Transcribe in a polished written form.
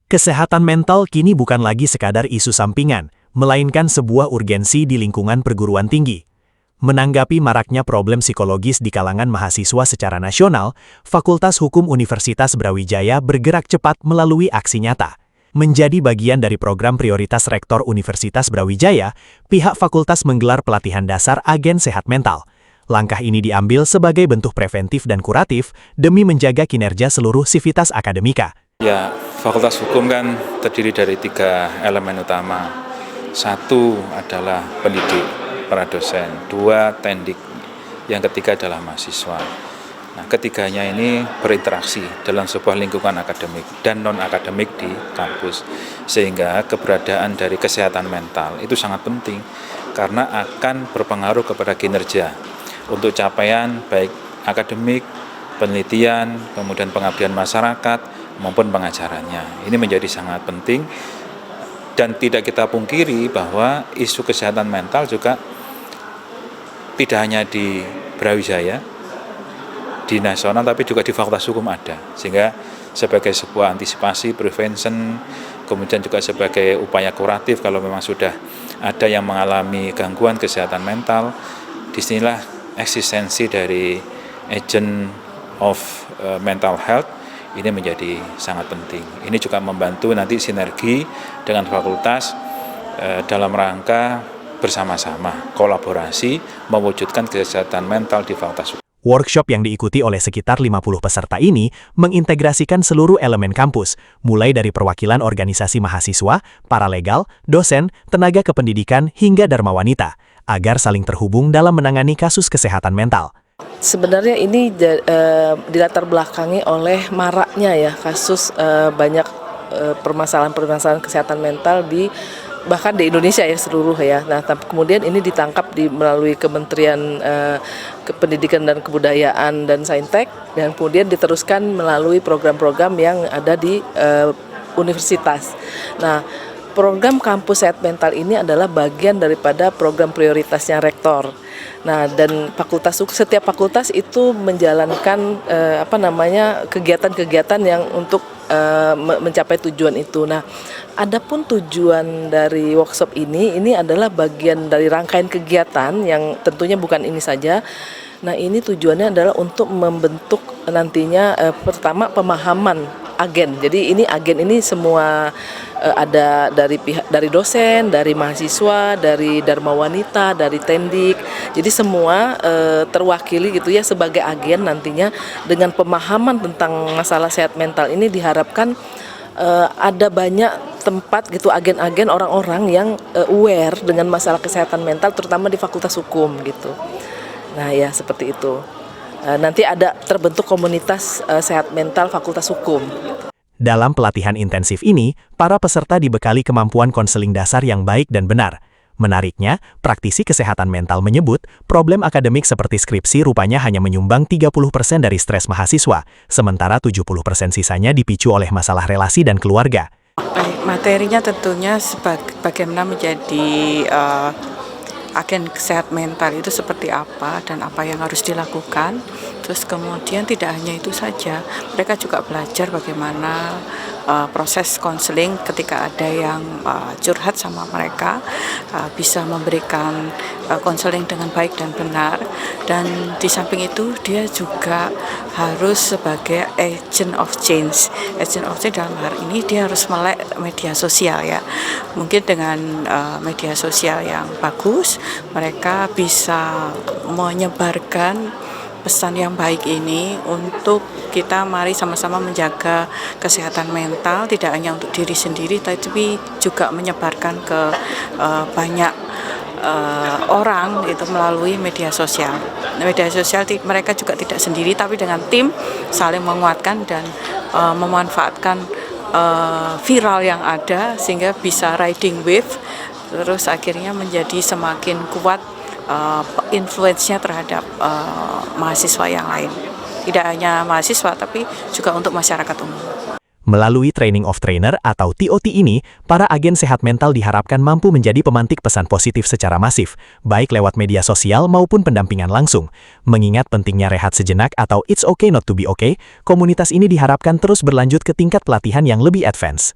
Kesehatan mental kini bukan lagi sekadar isu sampingan, melainkan sebuah urgensi di lingkungan perguruan tinggi. Menanggapi maraknya problem psikologis di kalangan mahasiswa secara nasional, Fakultas Hukum Universitas Brawijaya bergerak cepat melalui aksi nyata. Menjadi bagian dari program prioritas Rektor Universitas Brawijaya, pihak fakultas menggelar pelatihan dasar agen sehat mental. Langkah ini diambil sebagai bentuk preventif dan kuratif demi menjaga kinerja seluruh sivitas akademika. Ya, Fakultas Hukum kan terdiri dari 3 elemen utama. 1 adalah pendidik, para dosen. 2, tendik. Yang ketiga adalah mahasiswa. Nah, ketiganya ini berinteraksi dalam sebuah lingkungan akademik dan non-akademik di kampus. Sehingga keberadaan dari kesehatan mental itu sangat penting karena akan berpengaruh kepada kinerja untuk capaian baik akademik, penelitian, kemudian pengabdian masyarakat, maupun pengajarannya. Ini menjadi sangat penting dan tidak kita pungkiri bahwa isu kesehatan mental juga tidak hanya di Brawijaya, di nasional, tapi juga di Fakultas Hukum ada. Sehingga sebagai sebuah antisipasi, prevention, kemudian juga sebagai upaya kuratif kalau memang sudah ada yang mengalami gangguan kesehatan mental, disinilah eksistensi dari agent of mental health ini menjadi sangat penting. Ini juga membantu nanti sinergi dengan fakultas dalam rangka bersama-sama kolaborasi mewujudkan kesehatan mental di fakultas. Workshop yang diikuti oleh sekitar 50 peserta ini mengintegrasikan seluruh elemen kampus, mulai dari perwakilan organisasi mahasiswa, paralegal, dosen, tenaga kependidikan, hingga dharma wanita, agar saling terhubung dalam menangani kasus kesehatan mental. Sebenarnya ini dilatar belakangi oleh maraknya ya kasus banyak permasalahan-permasalahan kesehatan mental bahkan di Indonesia ya seluruh ya. Nah, kemudian ini ditangkap melalui Kementerian Pendidikan dan Kebudayaan dan Saintek dan kemudian diteruskan melalui program-program yang ada di universitas. Nah, program kampus sehat mental ini adalah bagian daripada program prioritasnya rektor. Nah, dan setiap fakultas itu menjalankan kegiatan-kegiatan yang untuk mencapai tujuan itu. Nah, adapun tujuan dari workshop ini adalah bagian dari rangkaian kegiatan yang tentunya bukan ini saja. Nah, ini tujuannya adalah untuk membentuk nantinya pertama pemahaman agen. Jadi ini agen ini semua ada dari dosen, dari mahasiswa, dari dharma wanita, dari tendik. Jadi semua terwakili gitu ya sebagai agen nantinya dengan pemahaman tentang masalah sehat mental ini diharapkan ada banyak tempat gitu agen-agen orang-orang yang aware dengan masalah kesehatan mental terutama di Fakultas Hukum gitu. Nah ya seperti itu. Nanti ada terbentuk komunitas sehat mental Fakultas Hukum. Dalam pelatihan intensif ini, para peserta dibekali kemampuan konseling dasar yang baik dan benar. Menariknya, praktisi kesehatan mental menyebut, problem akademik seperti skripsi rupanya hanya menyumbang 30% dari stres mahasiswa, sementara 70% sisanya dipicu oleh masalah relasi dan keluarga. Materinya tentunya bagaimana menjadi agen kesehatan mental itu seperti apa dan apa yang harus dilakukan. Terus kemudian tidak hanya itu saja, mereka juga belajar bagaimana proses konseling ketika ada yang curhat sama mereka, bisa memberikan konseling dengan baik dan benar. Dan di samping itu dia juga harus sebagai agent of change. Agent of change dalam hal ini dia harus melek media sosial ya. Mungkin dengan media sosial yang bagus, mereka bisa menyebarkan pesan yang baik ini untuk kita mari sama-sama menjaga kesehatan mental tidak hanya untuk diri sendiri tapi juga menyebarkan ke banyak orang itu melalui media sosial. Media sosial mereka juga tidak sendiri tapi dengan tim saling menguatkan dan memanfaatkan viral yang ada sehingga bisa riding wave terus akhirnya menjadi semakin kuat influence-nya terhadap mahasiswa yang lain. Tidak hanya mahasiswa, tapi juga untuk masyarakat umum. Melalui Training of Trainer atau TOT ini, para agen sehat mental diharapkan mampu menjadi pemantik pesan positif secara masif, baik lewat media sosial maupun pendampingan langsung. Mengingat pentingnya rehat sejenak atau it's okay not to be okay, komunitas ini diharapkan terus berlanjut ke tingkat pelatihan yang lebih advance.